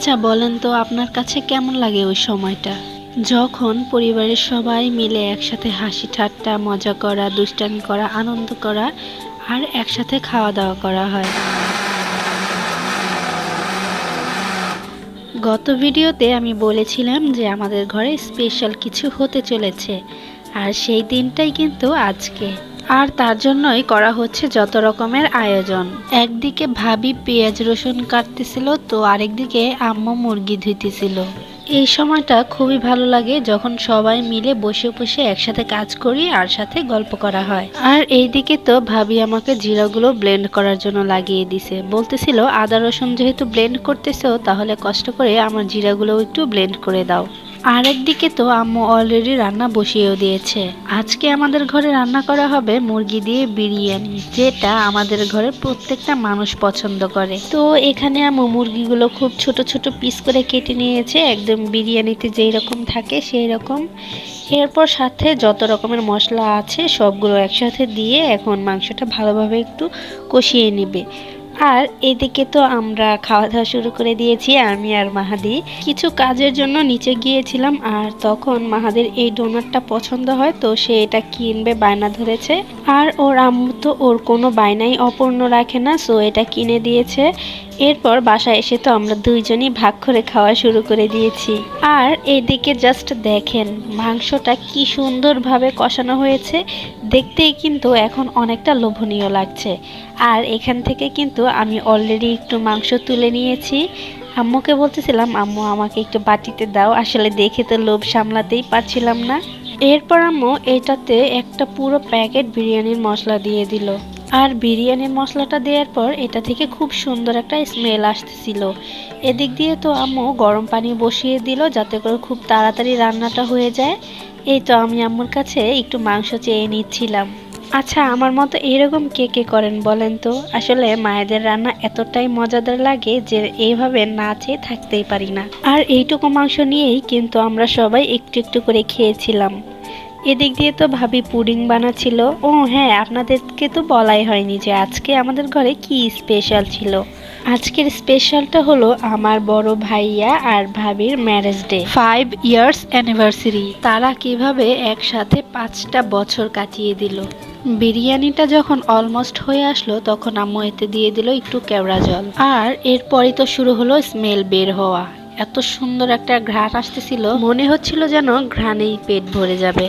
আচ্ছা বলেন তো আপনার কাছে কেমন লাগে ওই সময়টা, যখন পরিবারের সবাই মিলে একসাথে হাসি ঠাট্টা মজা করা, দুষ্টামি করা, আনন্দ করা আর একসাথে খাওয়া দাওয়া করা হয়। গত ভিডিওতে আমি বলেছিলাম যে আমাদের ঘরে স্পেশাল কিছু হতে চলেছে, আর সেই দিনটাই কিন্তু আজকে। আর তার জন্যই করা হচ্ছে যত রকমের আয়োজন। একদিকে ভাবি পেঁয়াজ রসুন কাটতেছিল, তো আরেকদিকে আম্মু মুরগি ধুইতেছিল। এই সময়টা খুবই ভালো লাগে যখন সবাই মিলে বসে বসে একসাথে কাজ করি আর সাথে গল্প করা হয়। আর এইদিকে তো ভাবি আমাকে জিরাগুলো ব্লেন্ড করার জন্য লাগিয়ে দিছে, বলতেছিল আদা রসুন যেহেতু ব্লেন্ড করতেছো তাহলে কষ্ট করে আমার জিরাগুলো একটু ব্লেন্ড করে দাও। আর একদিকে তো আম্মু অলরেডি রান্না বসিয়েও দিয়েছে। আজকে আমাদের ঘরে রান্না করা হবে মুরগি দিয়ে বিরিয়ানি, যেটা আমাদের ঘরের প্রত্যেকটা মানুষ পছন্দ করে। তো এখানে আম্মু মুরগিগুলো খুব ছোট ছোট পিস করে কেটে নিয়েছে, একদম বিরিয়ানিতে যেই রকম থাকে সেই রকম। এরপর সাথে যত রকমের মশলা আছে সবগুলো একসাথে দিয়ে এখন মাংসটা ভালোভাবে একটু কষিয়ে নেবে। আর এদিকে তো আমরা খাওয়া দাওয়া শুরু করে দিয়েছি। আমি আর মাহাদি কিছু কাজের জন্য নিচে গিয়েছিলাম, আর তখন মাহাদির এই ডোনাটটা পছন্দ হয়, তো সে এটা কিনবে বায়না ধরেছে। আর ওর আম্মু তো ওর কোনো বায়নাই অপূর্ণ রাখে না, সো এটা কিনে দিয়েছে। এরপর বাসায় এসে তো আমরা দুইজনই ভাগ করে খাওয়া শুরু করে দিয়েছি। আর এদিকে জাস্ট দেখেন মাংসটা কি সুন্দরভাবে কষানো হয়েছে, দেখতেই কিন্তু এখন অনেকটা লোভনীয় লাগছে। আর এখান থেকে কিন্তু আমি অলরেডি একটু মাংস তুলে নিয়েছি। আম্মুকে বলতেছিলাম আম্মু আমাকে একটু বাটিতে দাও, আসলে দেখে তো লোভ সামলাতেই পারছিলাম না। এরপর আম্মু এটাতে একটা পুরো প্যাকেট বিরিয়ানির মশলা দিয়ে দিল। আর বিরিয়ানির মশলাটা দেওয়ার পর এটা থেকে খুব সুন্দর একটা স্মেল আসতেছিল। এদিক দিয়ে তো আম্মু গরম পানি বসিয়ে দিল যাতে করে খুব তাড়াতাড়ি রান্নাটা হয়ে যায়। এই তো আমি আম্মুর কাছে একটু মাংস চেয়ে নিচ্ছিলাম। আচ্ছা আমার মতো এরকম কে কে করেন বলেন তো? আসলে মায়েদের রান্না এতটাই মজাদার লাগে যে এইভাবে না চেয়ে থাকতেই পারি না। আর এইটুকু মাংস নিয়েই কিন্তু আমরা সবাই একটু একটু করে খেয়েছিলাম। এদিক দিয়ে তো ভাবি পুডিং বানাচ্ছিল। ও হ্যাঁ, আপনাদেরকে তো বলাই হয়নি যে আজকে আমাদের ঘরে কি স্পেশাল ছিল। আজকের স্পেশালটা হলো আমার বড় ভাইয়া আর ভাবির ম্যারেজ ডে, 5 ইয়ার্স অ্যানিভার্সারি। তারা কিভাবে একসাথে 5টা বছর কাটিয়ে দিল। বিরিয়ানিটা যখন অলমোস্ট হয়ে আসলো তখন আম্মু এতে দিয়ে দিল একটু কেওড়া জল। আর এরপরই তো শুরু হলো স্মেল বের হওয়া। এত সুন্দর একটা ঘ্রাণ আসতেছিল, মনে হচ্ছিল যেন ঘ্রাণেই পেট ভরে যাবে।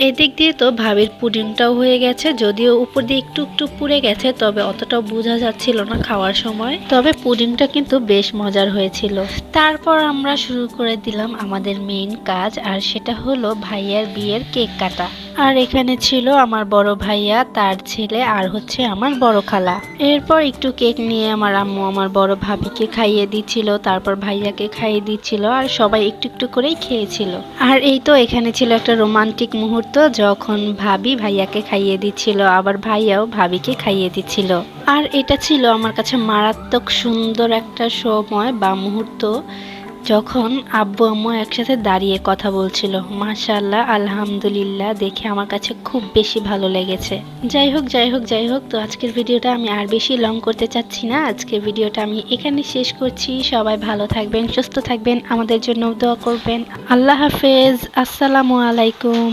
এদিক দিয়ে তো ভাবির পুডিংটাও হয়ে গেছে, যদিও উপর দিয়ে একটু একটু পুড়ে গেছে, তবে অতটাও বোঝা যাচ্ছিল না খাওয়ার সময়। তবে পুডিংটা কিন্তু বেশ মজার হয়েছিল। তারপর আমরা শুরু করে দিলাম আমাদের মেইন কাজ, আর সেটা হলো ভাইয়ার বিয়ের কেক কাটা। আর এখানে ছিল আমার বড় ভাইয়া, তার ছেলে, আর হচ্ছে আমার বড় খালা। এরপর একটু কেক নিয়ে আমার আম্মু আমার বড় ভাবিকে খাইয়ে দিচ্ছিল, তারপর ভাইয়াকে খাইয়ে দিচ্ছিল, আর সবাই একটু একটু করেই খেয়েছিল। আর এই তো এখানে ছিল একটা রোমান্টিক মুহূর্ত, যখন ভাবি ভাইয়াকে খাইয়ে দিচ্ছিল, আবার ভাইয়াও ভাবিকে খাইয়ে দিচ্ছিল। আর এটা ছিল আমার কাছে মারাত্মক সুন্দর একটা সময় বা মুহূর্ত, যখন আব্বু আম্মু একসাথে দাঁড়িয়ে কথা বলছিল। মাশাআল্লাহ, আলহামদুলিল্লাহ, দেখে আমার কাছে খুব বেশি ভালো লেগেছে। যাই হোক, তো আজকের ভিডিওটা আমি আর বেশি লং করতে চাচ্ছি না। আজকের ভিডিওটা আমি এখানে শেষ করছি। সবাই ভালো থাকবেন, সুস্থ থাকবেন, আমাদের জন্য দোয়া করবেন। আল্লাহ হাফেজ, আসসালামু আলাইকুম।